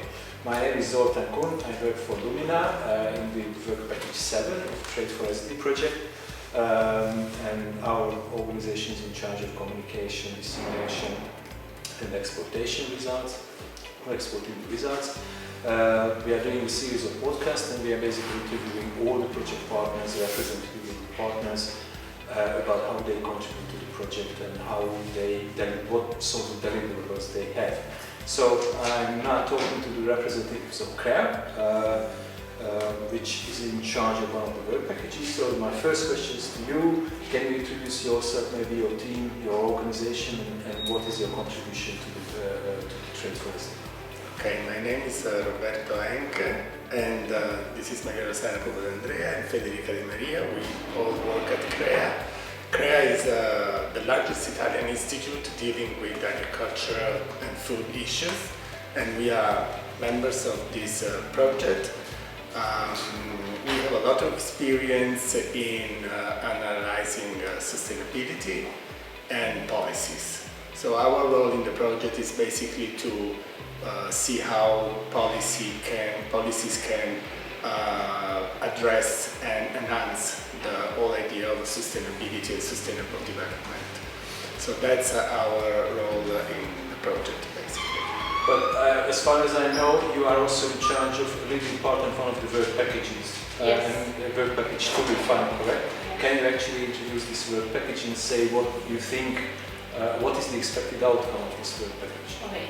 Okay, my name is Roberto. I work for Lumina in the work package 7 of Trade for SD project, and our organization is in charge of communication, dissemination and exporting results. We are doing a series of podcasts, and we are basically interviewing all the project partners, representative partners, about how they contribute to the project and what sort of deliverables they have. So I'm now talking to the representatives of CREA, which is in charge of one of the work packages. So my first question is to you. Can you introduce yourself, maybe your team, your organization, and what is your contribution to the Trade for SD? Okay, my name is Roberto Henke, and this is my Rosari, Pupo and Federica Demaria. We all work at CREA. CREA is the largest Italian institute dealing with agricultural and food issues, and we are members of this project. We have a lot of experience in analyzing sustainability and policies. So our role in the project is basically to see how policies can address and enhance the whole idea of sustainability and sustainable development. So that's our role in the project, basically. But as far as I know, you are also in charge of leading part of one of the work packages. Yes. And work package 2 will find, correct? Yeah. Can you actually introduce this work package and say what you think, what is the expected outcome of this work package? Okay,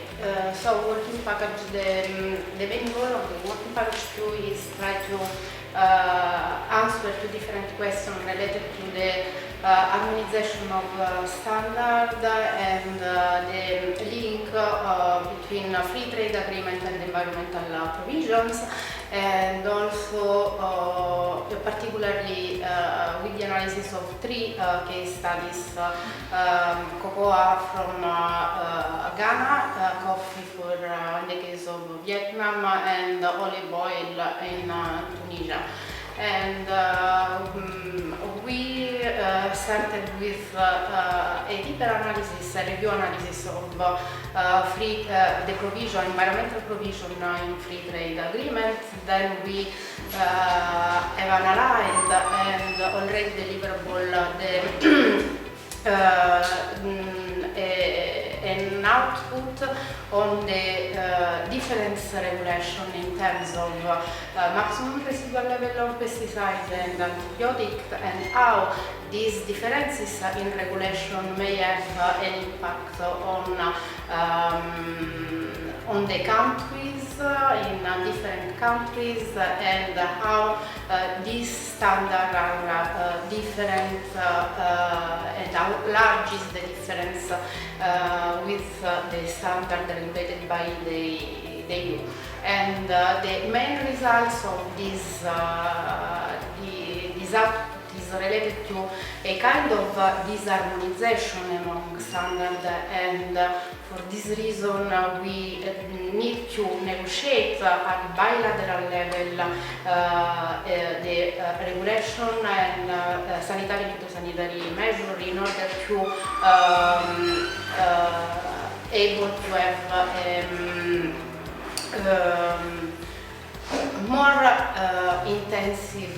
so working package, the main goal of the working package 2 is try to answer to different questions related to the harmonization of standard and the link between free trade agreement and environmental provisions, and also particularly with the analysis of 3 case studies: cocoa from Ghana, coffee for in the case of Vietnam, and olive oil in Tunisia. And we started with a deeper analysis, a review analysis of the provision, environmental provision in free trade agreement. Then we have analyzed and already deliverable an output on the difference regulation in terms of maximum residual level of pesticides and antibiotics, and how these differences in regulation may have an impact on the countries, in different countries, and how these standards are different, and how large is the difference with the standard regulated by the EU. And the main results of this output is related to a kind of disharmonization among standards, and for this reason we need to negotiate at bilateral level the regulation and sanitary and phytosanitary measures in order to able to have more intensive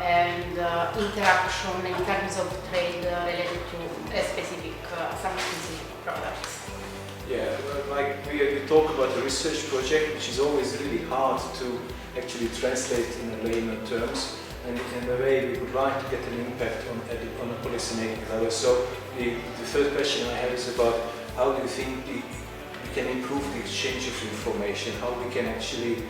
and interaction in terms of trade related to some specific products. Yeah, like we talk about a research project, which is always really hard to actually translate in layman terms, and in a way we would like to get an impact on a policymaking level. So the third question I have is about how do you think we can improve the exchange of information, how we can actually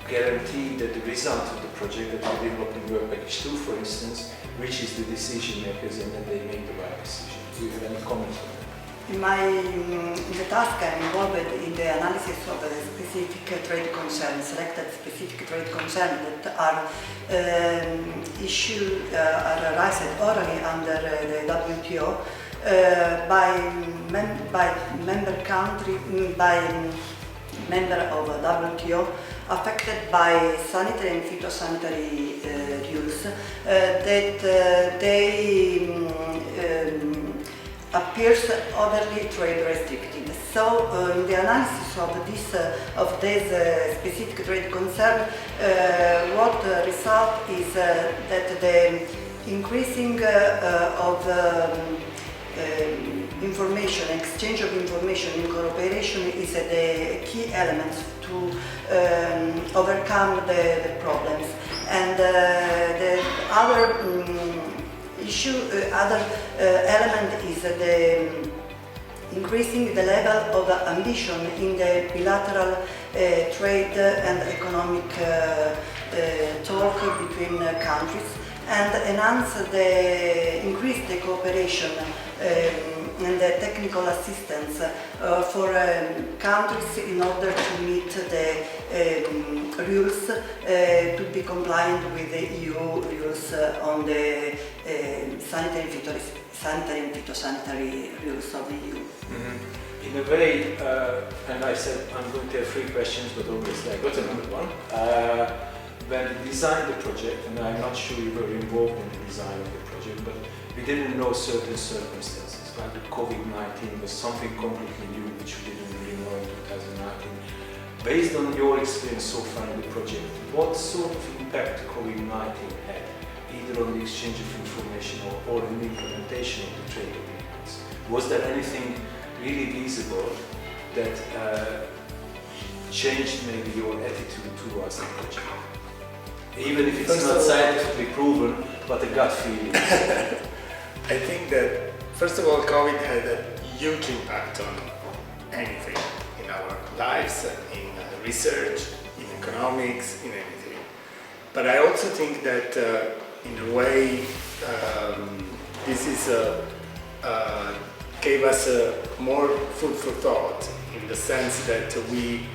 guarantee that the result of the project that we develop in work package 2, for instance, reaches the decision makers and that they make the right decision. Do you have any comments on that? In the task I'm involved in the analysis of a specific trade concern, selected specific trade concerns that are raised orally under the WTO by member of WTO affected by sanitary and phytosanitary use, that they appears overly trade restricted. So in the analysis of this specific trade concern, what result is that the increasing of information, exchange of information in cooperation is the key element to overcome the problems. And the other other element is the increasing the level of ambition in the bilateral trade and economic talk between countries, and increase the cooperation and the technical assistance for countries in order to meet the rules to be compliant with the EU rules on the sanitary and phytosanitary rules of the EU. Mm-hmm. In a way, and I said I'm going to have 3 questions, but obviously I got another one. When we designed the project, and I'm not sure you were involved in the design of the project, but we didn't know certain circumstances, like the COVID-19 was something completely new which we didn't really know in 2019. Based on your experience so far in the project, what sort of impact COVID-19 had, either on the exchange of information or in the implementation of the trade agreements? Was there anything really visible that changed maybe your attitude towards the project? Even if it's not scientifically proven, but a gut feeling. I think that, first of all, COVID had a huge impact on anything in our lives, in research, in economics, in everything. But I also think that, in a way, this gave us more food for thought, in the sense that we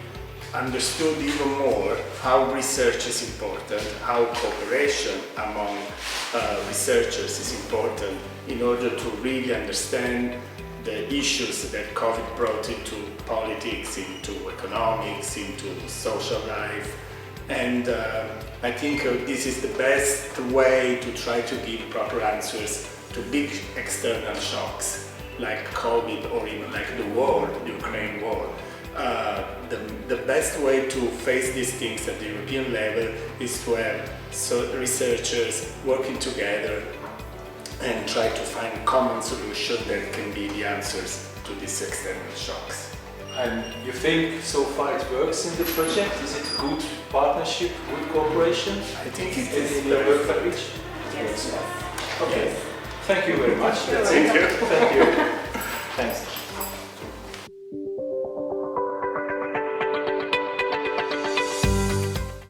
understood even more how research is important, how cooperation among researchers is important in order to really understand the issues that COVID brought into politics, into economics, into social life. And I think this is the best way to try to give proper answers to big external shocks like COVID or even like the war, the Ukraine war. The best way to face these things at the European level is to have researchers working together and try to find a common solution that can be the answers to these external shocks. And you think so far it works in the project? Is it a good partnership, good cooperation? I think it is. In your work package? Yes. Okay. Thank you very much. Thank you. Thank you. Thanks.